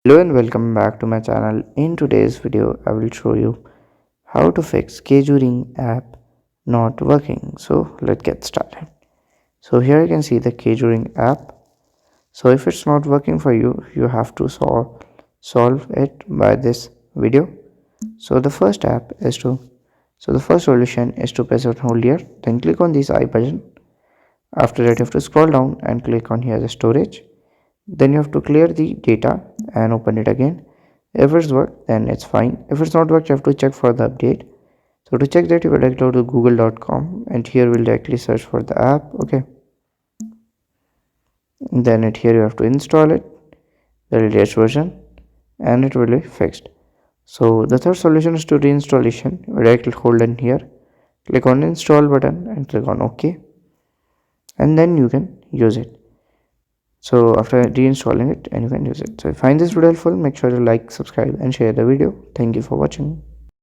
Hello and welcome back to my channel. In today's video, I will show you how to fix Keurig app not working. So let's get started. So here you can see the Keurig app. So if it's not working for you, you have to solve it by this video. So the first solution is to press and hold here, then click on this I button. After that, you have to scroll down and click on here the storage. Then you have to clear the data and open it again. If it's worked, then it's fine. If it's not worked, you have to check for the update. So to check that, you will directly go to google.com and here we'll directly search for the app. Okay, then here you have to install it, the latest version, and it will be fixed. So the third solution is to reinstallation. You directly hold in here, click on install button and click on OK, and then you can use it. So after reinstalling it, and you can use it. So if you find this video helpful, make sure to like, subscribe and share the video. Thank you for watching.